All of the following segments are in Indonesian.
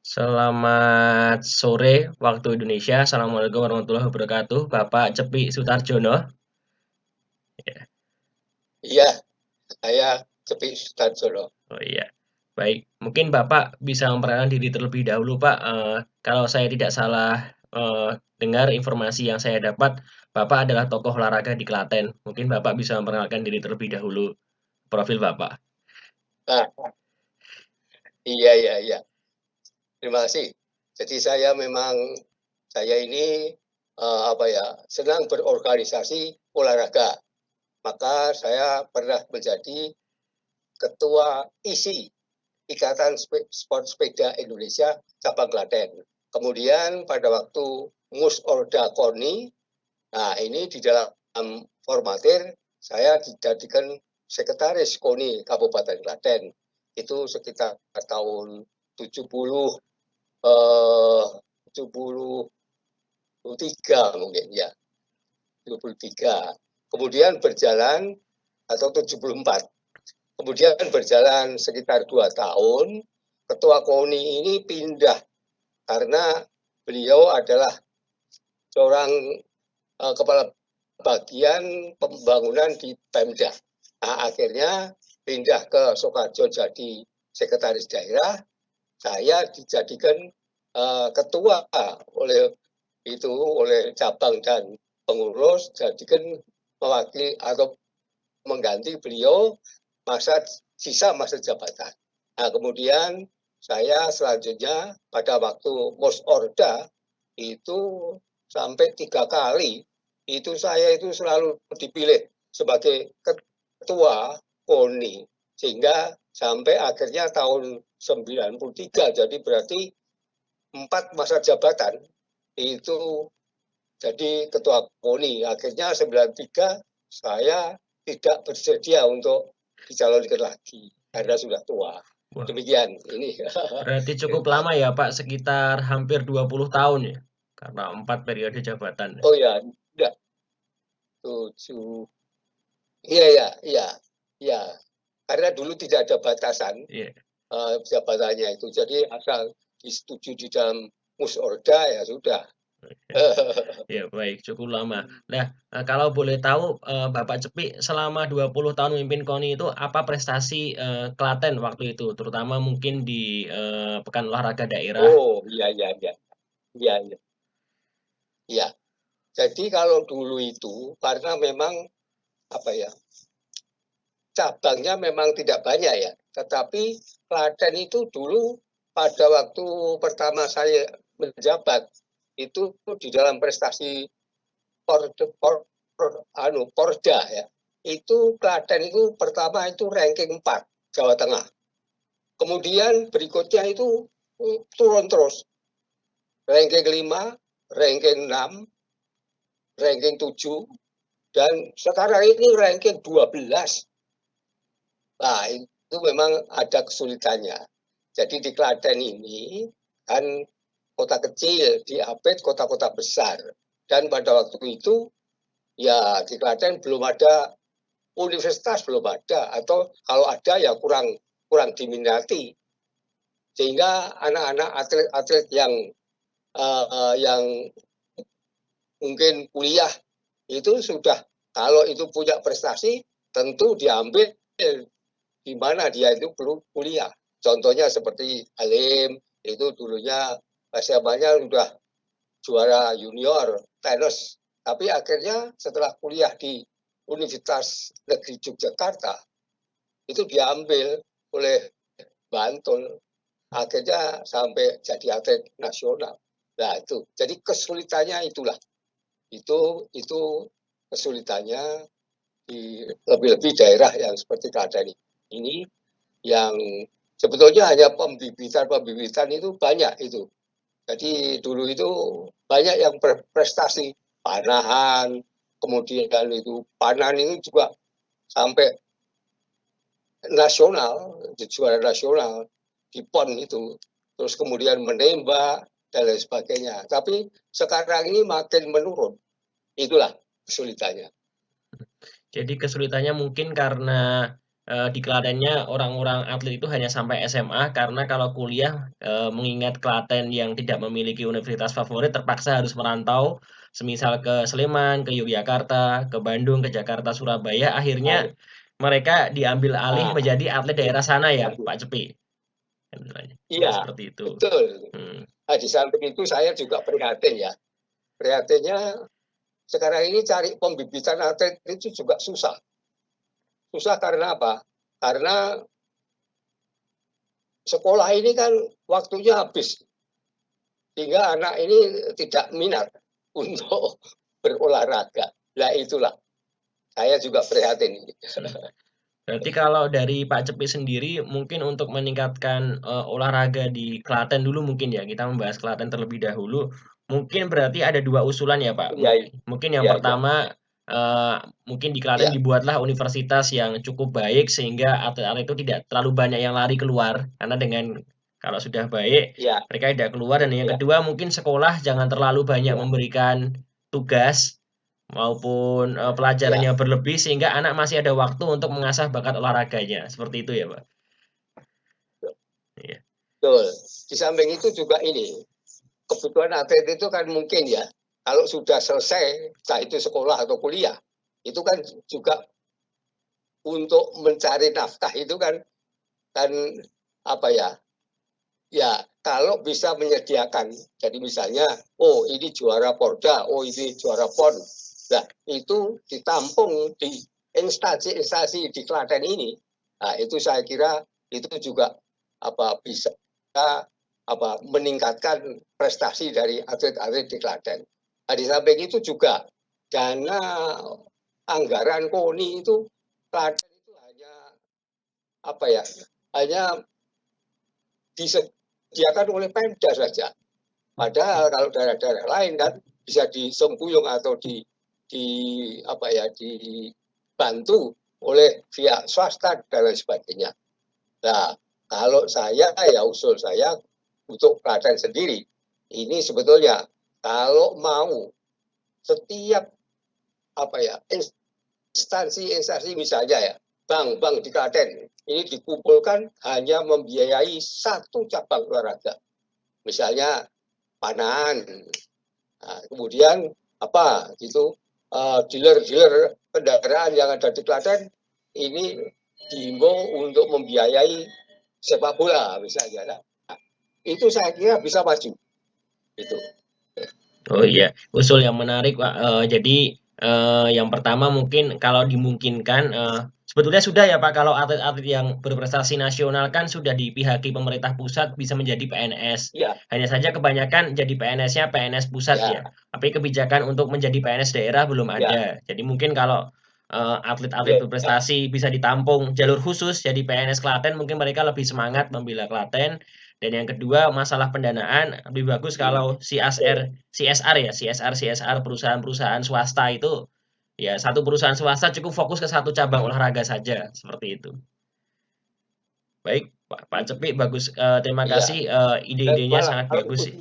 Selamat sore waktu Indonesia. Assalamualaikum warahmatullahi wabarakatuh. Bapak Cepi Sutarjono. Ya. Iya, saya Cepi Sudarsono. Oh iya, baik. Mungkin Bapak bisa memperkenalkan diri terlebih dahulu, Pak. Kalau saya tidak salah dengar informasi yang saya dapat, Bapak adalah tokoh olahraga di Klaten. Mungkin Bapak bisa memperkenalkan diri terlebih dahulu, profil Bapak. Nah, iya. Terima kasih. Jadi saya ini senang berorganisasi olahraga. Maka saya pernah menjadi ketua ISI Ikatan Sport Sepeda Indonesia cabang Klaten. Kemudian pada waktu Musorda KONI, nah ini di dalam formatir saya dijadikan sekretaris KONI Kabupaten Klaten. Itu sekitar tahun 70 73 mungkin ya, 73. Kemudian berjalan atau 74. Kemudian berjalan sekitar 2 tahun, ketua KONI ini pindah karena beliau adalah seorang kepala bagian pembangunan di Pemda. Nah, akhirnya pindah ke Sukoharjo jadi sekretaris daerah. Saya dijadikan ketua oleh cabang dan pengurus, jadikan mewakili atau mengganti beliau sisa masa jabatan. Nah, kemudian saya selanjutnya pada waktu Musorda itu sampai 3 kali itu saya itu selalu dipilih sebagai ketua KONI, sehingga sampai akhirnya tahun 93, jadi berarti 4 masa jabatan itu jadi ketua KONI. Akhirnya 93 saya tidak bersedia untuk dicalonkan lagi karena sudah tua. Wah, Demikian ini. berarti cukup lama ya, Pak, sekitar hampir 20 tahun ya, karena 4 periode jabatan. Oh ya, enggak, 7. Iya. Karena dulu tidak ada batasan Iya. jabatannya itu. Jadi asal disetujui di dalam Musorda ya sudah. Ya, baik, cukup lama. Nah, kalau boleh tahu, Bapak Cepi selama 20 tahun memimpin KONI itu apa prestasi, Klaten waktu itu? Terutama mungkin di, pekan olahraga daerah. Oh, iya. Iya. Jadi kalau dulu itu karena memang apa ya, cabangnya memang tidak banyak ya, tetapi Klaten itu dulu pada waktu pertama saya menjabat itu di dalam prestasi Porda ya, itu Klaten itu pertama itu ranking 4 Jawa Tengah. Kemudian berikutnya itu turun terus, ranking 5, ranking 6, ranking 7, dan sekarang ini ranking 12. Nah, itu memang ada kesulitannya. Jadi di Klaten ini kan kota kecil diapit kota-kota besar. Dan pada waktu itu ya di Klaten belum ada universitas, belum ada, atau kalau ada ya kurang diminati. Sehingga anak-anak atlet-atlet yang mungkin kuliah itu sudah, kalau itu punya prestasi tentu diambil di mana dia itu perlu kuliah. Contohnya seperti Halim, itu dulunya SMA-nya sudah juara junior tenis, tapi akhirnya setelah kuliah di Universitas Negeri Yogyakarta itu diambil oleh Bantul, akhirnya sampai jadi atlet nasional. Nah itu, jadi kesulitannya itulah, itu kesulitannya di lebih-lebih daerah yang seperti Klaten ini, yang sebetulnya hanya pembibitan itu banyak itu. Jadi dulu itu banyak yang berprestasi, panahan, kemudian itu panahan ini juga sampai nasional, juara nasional di PON itu. Terus kemudian menembak dan lain sebagainya. Tapi sekarang ini makin menurun. Itulah kesulitannya. Jadi kesulitannya mungkin karena di Klatennya orang-orang atlet itu hanya sampai SMA karena kalau kuliah, mengingat Klaten yang tidak memiliki universitas favorit terpaksa harus merantau, semisal ke Sleman, ke Yogyakarta, ke Bandung, ke Jakarta, Surabaya, Nah, akhirnya mereka diambil alih nah, menjadi atlet daerah sana ya, bagus. Pak Cepi? Kan istilahnya. Jadi Iya, seperti itu. betul. Hmm. Nah, di samping itu saya juga prihatin ya. Prihatinnya sekarang ini cari pembibitan atlet itu juga susah. Susah karena apa? Karena sekolah ini kan waktunya habis, sehingga anak ini tidak minat untuk berolahraga. Nah itulah, saya juga prihatin. Hmm. Berarti kalau dari Pak Cepi sendiri mungkin untuk meningkatkan, olahraga di Klaten dulu mungkin ya, kita membahas Klaten terlebih dahulu. Mungkin berarti ada 2 usulan ya, Pak? Iya, Mungkin yang iya, iya, pertama, mungkin di Klaten iya, dibuatlah universitas yang cukup baik sehingga atlet-atlet itu tidak terlalu banyak yang lari keluar, karena dengan kalau sudah baik iya, mereka tidak keluar, dan yang iya, kedua mungkin sekolah jangan terlalu banyak iya, memberikan tugas maupun, pelajaran iya, yang berlebih sehingga anak masih ada waktu untuk mengasah bakat olahraganya, seperti itu ya, Pak? Iya. betul. Di samping itu juga ini, kebutuhan atlet itu kan mungkin ya, kalau sudah selesai, entah itu sekolah atau kuliah, itu kan juga untuk mencari nafkah itu kan apa ya, ya kalau bisa menyediakan, jadi misalnya, oh ini juara Porda, oh ini juara PON, nah itu ditampung di instansi-instansi di Klaten ini, nah itu saya kira itu juga bisa meningkatkan prestasi dari atlet-atlet di Klaten. Nah, di samping itu juga dana anggaran KONI itu Klaten itu hanya apa ya, hanya disediakan oleh Pemda saja. Padahal kalau daerah-daerah lain kan bisa disembuyung atau di apa ya, dibantu oleh pihak swasta dan lain sebagainya. Nah, kalau saya ya usul saya untuk Klaten sendiri, ini sebetulnya kalau mau setiap apa ya, instansi-instansi misalnya ya, bank-bank di Klaten ini dikumpulkan hanya membiayai satu cabang olahraga, misalnya panahan. Nah, kemudian apa gitu, dealer-dealer kendaraan yang ada di Klaten ini dihimbau untuk membiayai sepak bola misalnya. Nah, itu saya kira bisa maju itu. Oh iya, usul yang menarik, Pak. Jadi, yang pertama mungkin kalau dimungkinkan, sebetulnya sudah ya, Pak, kalau atlet-atlet yang berprestasi nasional kan sudah dipihaki pemerintah pusat bisa menjadi PNS. Ya, Hanya saja kebanyakan jadi PNS-nya PNS pusat ya, ya, tapi kebijakan untuk menjadi PNS daerah belum ya, ada. Jadi mungkin kalau, atlet-atlet ya, berprestasi bisa ditampung jalur khusus jadi PNS Klaten, mungkin mereka lebih semangat membela Klaten. Dan yang kedua, masalah pendanaan, lebih bagus kalau CSR ya, CSR perusahaan-perusahaan swasta itu, ya satu perusahaan swasta cukup fokus ke satu cabang olahraga saja, seperti itu. Baik, Pak Cepi, bagus, terima ya. kasih, Dan ide-idenya malah sangat bagus sih.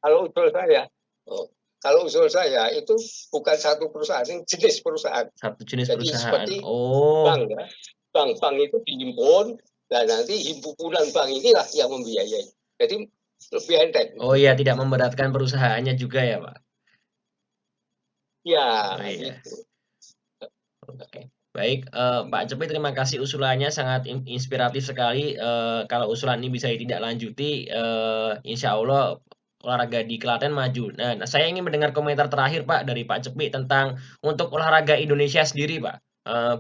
kalau usul saya, oh, kalau usul saya itu bukan satu perusahaan, ini jenis perusahaan. Satu jenis Jadi perusahaan. seperti Oh, bank ya, bank-bank itu dihimpun, dan nanti himpunan bank inilah yang membiayai. Jadi lebih enteng. oh iya, tidak memberatkan perusahaannya juga ya, Pak? Ya, Oh iya. gitu. Oke, baik, Pak Cepi terima kasih usulannya sangat inspiratif sekali, kalau usulan ini bisa ditindaklanjuti, insya Allah olahraga di Klaten maju. Nah, saya ingin mendengar komentar terakhir Pak dari Pak Cepi tentang untuk olahraga Indonesia sendiri Pak,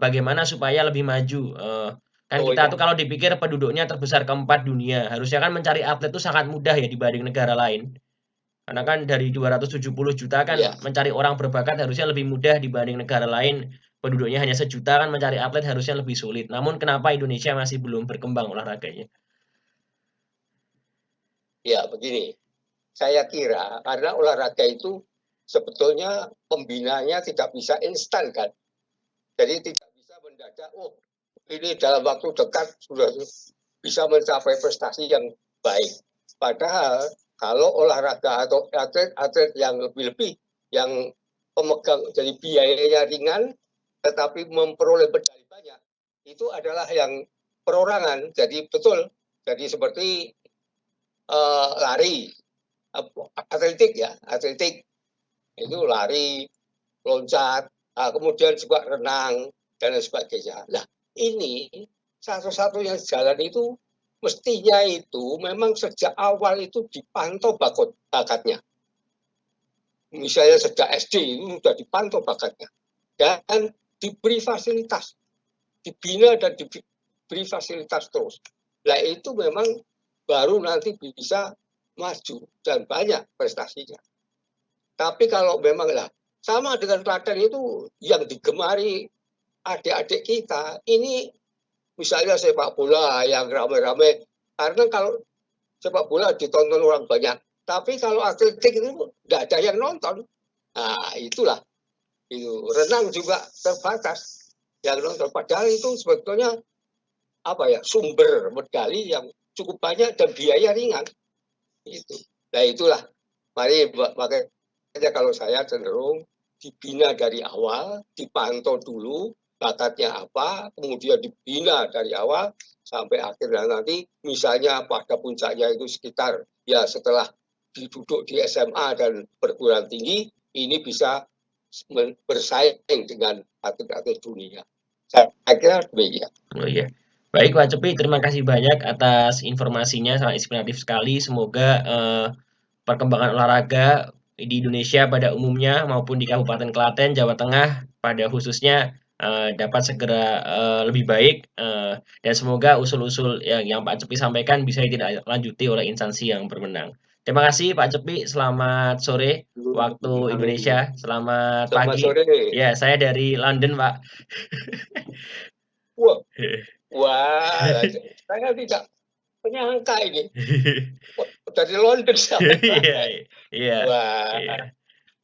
bagaimana supaya lebih maju? Kan Oh kita ya, tuh kalau dipikir penduduknya terbesar keempat dunia, harusnya kan mencari atlet itu sangat mudah ya dibanding negara lain. Karena kan dari 270 juta iya, kan mencari orang berbakat harusnya lebih mudah dibanding negara lain. Penduduknya hanya sejuta kan mencari atlet harusnya lebih sulit. Namun kenapa Indonesia masih belum berkembang olahraganya? ya begini. Saya kira karena olahraga itu sebetulnya pembinanya tidak bisa instan kan. Jadi tidak bisa mendadak, oh ini dalam waktu dekat sudah bisa mencapai prestasi yang baik. Padahal kalau olahraga atau atlet-atlet yang lebih-lebih, yang pemegang jadi biayanya ringan, tetapi memperoleh medali banyak, itu adalah yang perorangan. Jadi betul, jadi seperti lari, atletik ya, atletik itu lari, loncat, kemudian juga renang dan lain sebagainya. Nah, ini satu-satunya jalan itu mestinya itu memang sejak awal itu dipantau bakatnya. Misalnya sejak SD itu sudah dipantau bakatnya dan diberi fasilitas, dibina dan diberi fasilitas terus. Nah itu memang baru nanti bisa maju dan banyak prestasinya. Tapi kalau memang lah sama dengan Klaten itu yang digemari adik-adik kita, ini misalnya sepak bola yang ramai-ramai, karena kalau sepak bola ditonton orang banyak, tapi kalau atletik itu tidak ada yang nonton. Nah itulah, itu renang juga terbatas yang nonton. Padahal itu sebetulnya apa ya, sumber medali yang cukup banyak dan biaya ringan. Itu. Nah itulah, mari makanya kalau saya cenderung dibina dari awal, dipantau dulu bakatnya apa, kemudian dibina dari awal sampai akhirnya nanti misalnya pada puncaknya itu sekitar ya setelah duduk di SMA dan perguruan tinggi, ini bisa bersaing dengan atlet-atlet dunia. Saya kira demikian. Oh iya. Baik Pak Cepi, terima kasih banyak atas informasinya, sangat inspiratif sekali. Semoga perkembangan olahraga di Indonesia pada umumnya maupun di Kabupaten Klaten, Jawa Tengah pada khususnya dapat segera lebih baik dan semoga usul-usul yang Pak Cepi sampaikan bisa ditindaklanjuti oleh instansi yang berwenang. Terima kasih Pak Cepi, selamat sore waktu Amin. Indonesia, selamat Selamat pagi. sore. Ya, saya dari London, Pak. Wah, wah, saya tidak menyangka ini. Wah, dari London sampai Iya, Klaten. iya, iya, Wah,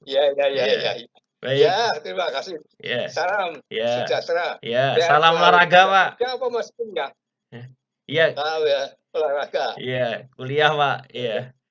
ya, ya, ya, iya. ya. Baik, Ya, terima kasih. ya, Salam ya, sejahtera. ya. Sehat Salam selalu. olahraga, Masih Pak. kerja apa masih kuliah? Iya, Tahu ya, olahraga. iya, kuliah, Pak. Iya.